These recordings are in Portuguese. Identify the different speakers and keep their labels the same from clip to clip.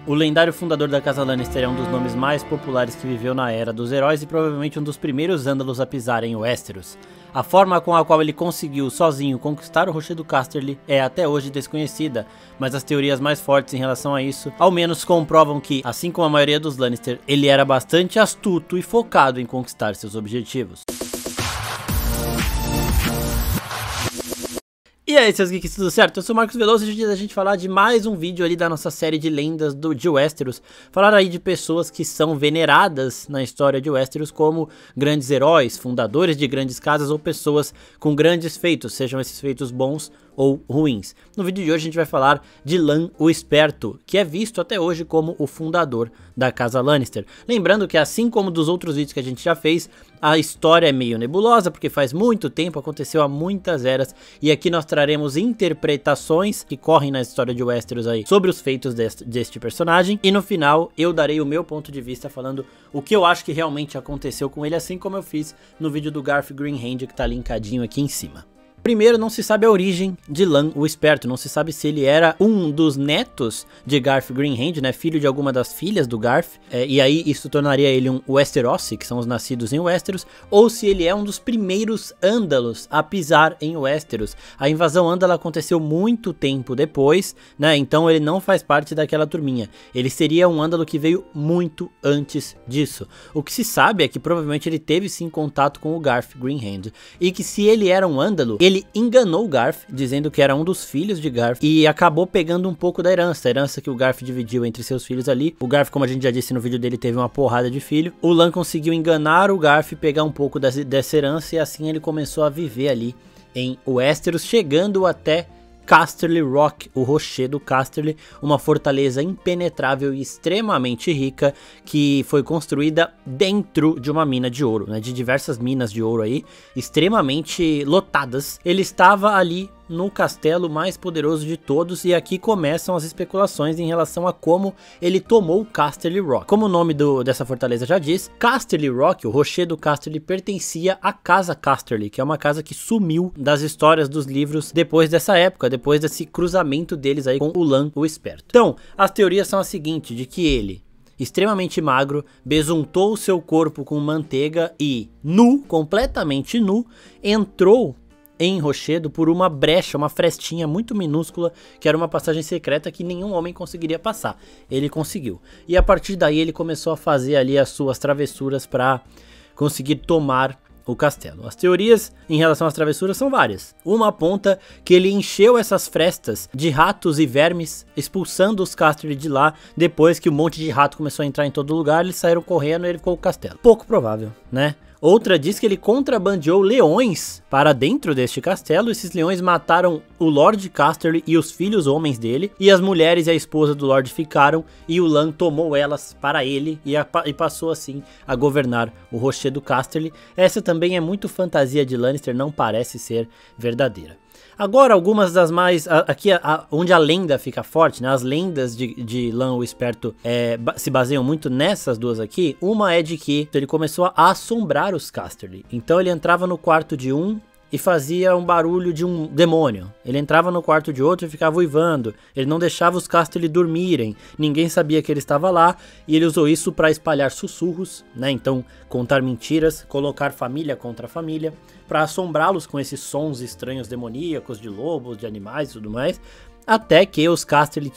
Speaker 1: O lendário fundador da Casa Lannister é um dos nomes mais populares que viveu na Era dos Heróis e provavelmente um dos primeiros ândalos a pisar em Westeros. A forma com a qual ele conseguiu sozinho conquistar o Rochedo Casterly é até hoje desconhecida, mas as teorias mais fortes em relação a isso ao menos comprovam que, assim como a maioria dos Lannister, ele era bastante astuto e focado em conquistar seus objetivos. E aí, seus geeks, tudo certo? Eu sou o Marcos Veloso e hoje é dia da gente falar de mais um vídeo ali da nossa série de lendas de Westeros. Falar aí de pessoas que são veneradas na história de Westeros como grandes heróis, fundadores de grandes casas ou pessoas com grandes feitos, sejam esses feitos bons ou ruins. No vídeo de hoje a gente vai falar de Lan o Esperto, que é visto até hoje como o fundador da Casa Lannister. Lembrando que assim como dos outros vídeos que a gente já fez, a história é meio nebulosa, porque faz muito tempo, aconteceu há muitas eras, e aqui nós traremos interpretações que correm na história de Westeros aí, sobre os feitos deste personagem, e no final eu darei o meu ponto de vista falando o que eu acho que realmente aconteceu com ele, assim como eu fiz no vídeo do Garth Greenhand, que tá linkadinho aqui em cima. Primeiro, não se sabe a origem de Lan o Esperto, não se sabe se ele era um dos netos de Garth Greenhand, né, filho de alguma das filhas do Garth, e aí isso tornaria ele um Westerosi, que são os nascidos em Westeros, ou se ele é um dos primeiros ândalos a pisar em Westeros. A invasão ândala aconteceu muito tempo depois, né, então ele não faz parte daquela turminha, ele seria um ândalo que veio muito antes disso. O que se sabe é que provavelmente ele teve sim contato com o Garth Greenhand, e que se ele era um ândalo, ele enganou o Garth, dizendo que era um dos filhos de Garth, e acabou pegando um pouco da herança, a herança que o Garth dividiu entre seus filhos ali. O Garth, como a gente já disse no vídeo dele, teve uma porrada de filho. O Lan conseguiu enganar o Garth e pegar um pouco dessa herança, e assim ele começou a viver ali em Westeros, chegando até Casterly Rock, o Rochedo Casterly, uma fortaleza impenetrável e extremamente rica que foi construída dentro de uma mina de ouro, né, de diversas minas de ouro aí, extremamente lotadas. Ele estava ali no castelo mais poderoso de todos, e aqui começam as especulações em relação a como ele tomou Casterly Rock. Como o nome dessa fortaleza já diz, Casterly Rock, o Rochedo Casterly, pertencia à Casa Casterly, que é uma casa que sumiu das histórias dos livros depois dessa época, depois desse cruzamento deles aí com o Lan o Esperto. Então, as teorias são as seguintes, de que ele, extremamente magro, besuntou seu corpo com manteiga e, nu, completamente nu, entrou em Rochedo por uma brecha, uma frestinha muito minúscula, que era uma passagem secreta que nenhum homem conseguiria passar. Ele conseguiu. E a partir daí ele começou a fazer ali as suas travessuras para conseguir tomar o castelo. As teorias em relação às travessuras são várias. Uma aponta que ele encheu essas frestas de ratos e vermes, expulsando os Casterly de lá. Depois que um monte de rato começou a entrar em todo lugar, eles saíram correndo e ele ficou com o castelo. Pouco provável, né? Outra diz que ele contrabandeou leões para dentro deste castelo. Esses leões mataram o Lord Casterly e os filhos homens dele, e as mulheres e a esposa do Lord ficaram, e o Lan tomou elas para ele e passou assim a governar o Rochedo Casterly. Essa também é muito fantasia de Lannister, não parece ser verdadeira. Agora, algumas das mais... Aqui, onde a lenda fica forte, né? As lendas de Lan o Esperto se baseiam muito nessas duas aqui. Uma é de que ele começou a assombrar os Casterly. Então ele entrava no quarto de um e fazia um barulho de um demônio. Ele entrava no quarto de outro e ficava uivando. Ele não deixava os Casterly dormirem. Ninguém sabia que ele estava lá. E ele usou isso para espalhar sussurros, né? Então, contar mentiras, colocar família contra família, para assombrá-los com esses sons estranhos demoníacos de lobos, de animais e tudo mais. Até que os Casterly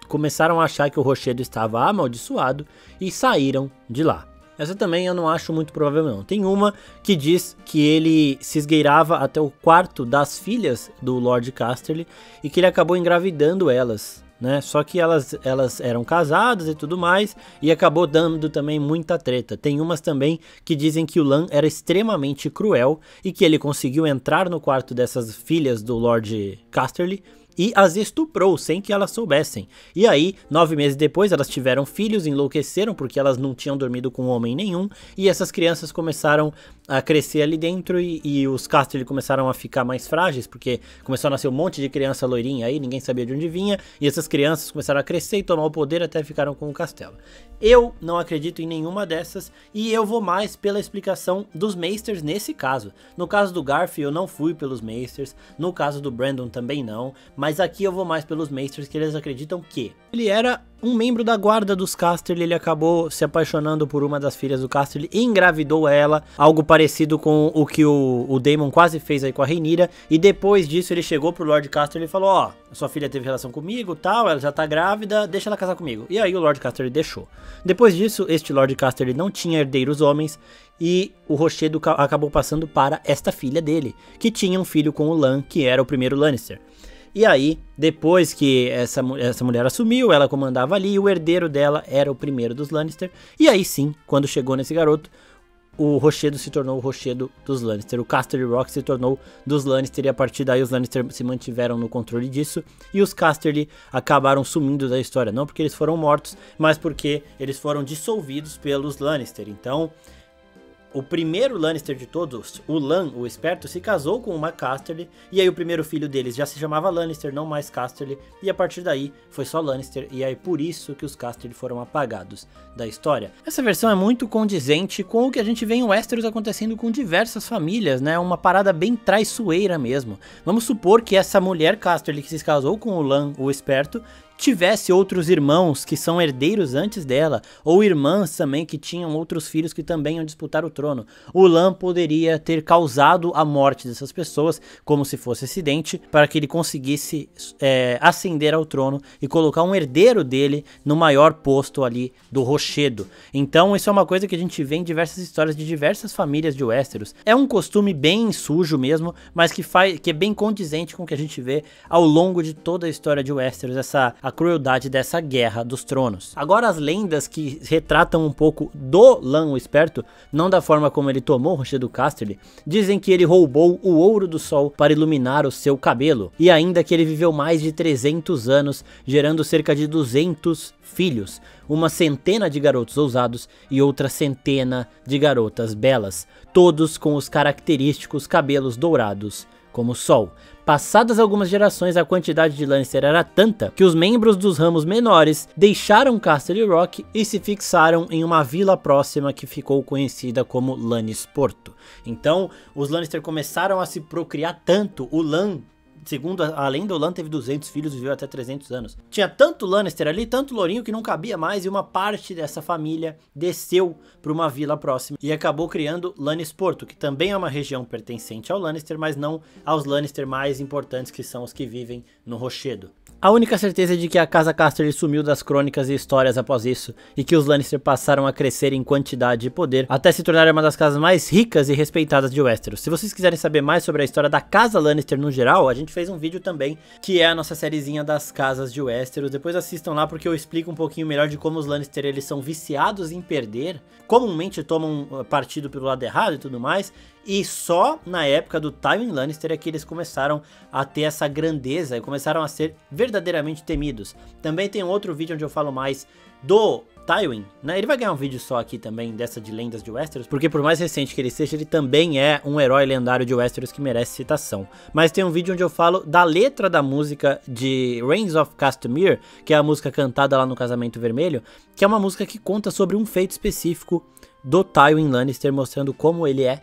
Speaker 1: começaram a achar que o Rochedo estava amaldiçoado e saíram de lá. Essa também eu não acho muito provável não. Tem uma que diz que ele se esgueirava até o quarto das filhas do Lord Casterly e que ele acabou engravidando elas, né? Só que elas eram casadas e tudo mais, e acabou dando também muita treta. Tem umas também que dizem que o Lan era extremamente cruel e que ele conseguiu entrar no quarto dessas filhas do Lord Casterly e as estuprou sem que elas soubessem. E aí, 9 meses depois, elas tiveram filhos, enlouqueceram porque elas não tinham dormido com homem nenhum, e essas crianças começaram a crescer ali dentro, e os Casterly começaram a ficar mais frágeis, porque começou a nascer um monte de criança loirinha aí, ninguém sabia de onde vinha, e essas crianças começaram a crescer e tomar o poder até ficaram com o castelo. Eu não acredito em nenhuma dessas, e eu vou mais pela explicação dos Maesters nesse caso. No caso do Garth, eu não fui pelos Maesters, no caso do Brandon também não, mas aqui eu vou mais pelos Maesters, que eles acreditam que ele era um membro da guarda dos Casterly, ele acabou se apaixonando por uma das filhas do Casterly e engravidou ela, algo parecido com o que o Daemon quase fez aí com a Rhaenyra, e depois disso ele chegou pro Lord Casterly e falou, ó, sua filha teve relação comigo, tal, ela já tá grávida, deixa ela casar comigo. E aí o Lord Casterly deixou. Depois disso, este Lord Casterly não tinha herdeiros homens, e o rochedo acabou passando para esta filha dele, que tinha um filho com o Lan, que era o primeiro Lannister. E aí, depois que essa mulher assumiu, ela comandava ali, e o herdeiro dela era o primeiro dos Lannister. E aí sim, quando chegou nesse garoto, o rochedo se tornou o rochedo dos Lannister. O Casterly Rock se tornou dos Lannister, e a partir daí os Lannister se mantiveram no controle disso. E os Casterly acabaram sumindo da história, não porque eles foram mortos, mas porque eles foram dissolvidos pelos Lannister. Então, o primeiro Lannister de todos, o Lan, o esperto, se casou com uma Casterly, e aí o primeiro filho deles já se chamava Lannister, não mais Casterly, e a partir daí foi só Lannister, e aí por isso que os Casterly foram apagados da história. Essa versão é muito condizente com o que a gente vê em Westeros acontecendo com diversas famílias, né, uma parada bem traiçoeira mesmo. Vamos supor que essa mulher Casterly que se casou com o Lan, o esperto, tivesse outros irmãos que são herdeiros antes dela, ou irmãs também que tinham outros filhos que também iam disputar o trono. O Lan poderia ter causado a morte dessas pessoas, como se fosse acidente, para que ele conseguisse ascender ao trono e colocar um herdeiro dele no maior posto ali do rochedo. Então isso é uma coisa que a gente vê em diversas histórias de diversas famílias de Westeros. É um costume bem sujo mesmo, mas que é bem condizente com o que a gente vê ao longo de toda a história de Westeros, a crueldade dessa guerra dos tronos. Agora as lendas que retratam um pouco do Lan o Esperto, não da forma como ele tomou o rochedo Casterly, dizem que ele roubou o ouro do sol para iluminar o seu cabelo, e ainda que ele viveu mais de 300 anos, gerando cerca de 200 filhos, uma centena de garotos ousados e outra centena de garotas belas, todos com os característicos cabelos dourados como o sol. Passadas algumas gerações, a quantidade de Lannister era tanta que os membros dos ramos menores deixaram Casterly Rock e se fixaram em uma vila próxima que ficou conhecida como Lannisporto. Então, os Lannister começaram a se procriar tanto. O Lan, segundo a lenda, o Lan teve 200 filhos e viveu até 300 anos. Tinha tanto Lannister ali, tanto lourinho, que não cabia mais, e uma parte dessa família desceu para uma vila próxima e acabou criando Lannisporto, que também é uma região pertencente ao Lannister, mas não aos Lannister mais importantes, que são os que vivem no rochedo. A única certeza é de que a casa Casterly sumiu das crônicas e histórias após isso, e que os Lannister passaram a crescer em quantidade e poder, até se tornarem uma das casas mais ricas e respeitadas de Westeros. Se vocês quiserem saber mais sobre a história da casa Lannister no geral, a gente fez um vídeo também, que é a nossa sériezinha das casas de Westeros. Depois assistam lá, porque eu explico um pouquinho melhor de como os Lannister eles são viciados em perder, comumente tomam partido pelo lado errado e tudo mais, e só na época do Tywin Lannister é que eles começaram a ter essa grandeza e começaram a ser verdadeiramente temidos. Também tem um outro vídeo onde eu falo mais do Tywin, né? Ele vai ganhar um vídeo só aqui também dessa de lendas de Westeros, porque por mais recente que ele seja, ele também é um herói lendário de Westeros que merece citação. Mas tem um vídeo onde eu falo da letra da música de Rains of Castamere, que é a música cantada lá no Casamento Vermelho, que é uma música que conta sobre um feito específico do Tywin Lannister, mostrando como ele é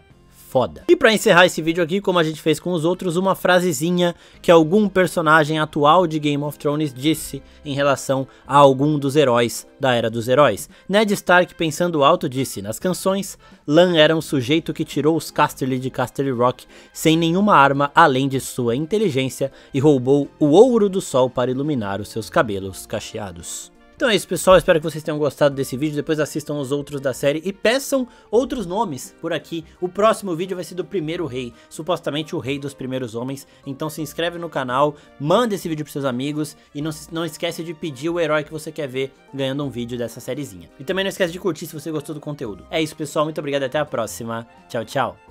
Speaker 1: foda. E pra encerrar esse vídeo aqui, como a gente fez com os outros, uma frasezinha que algum personagem atual de Game of Thrones disse em relação a algum dos heróis da Era dos Heróis. Ned Stark, pensando alto, disse: nas canções, Lan era um sujeito que tirou os Casterly de Casterly Rock sem nenhuma arma além de sua inteligência e roubou o ouro do sol para iluminar os seus cabelos cacheados. Então é isso, pessoal, espero que vocês tenham gostado desse vídeo. Depois assistam os outros da série e peçam outros nomes por aqui. O próximo vídeo vai ser do primeiro rei, supostamente o rei dos primeiros homens. Então se inscreve no canal, manda esse vídeo pros seus amigos e não esquece de pedir o herói que você quer ver ganhando um vídeo dessa sériezinha. E também não esquece de curtir se você gostou do conteúdo. É isso, pessoal, muito obrigado e até a próxima. Tchau, tchau.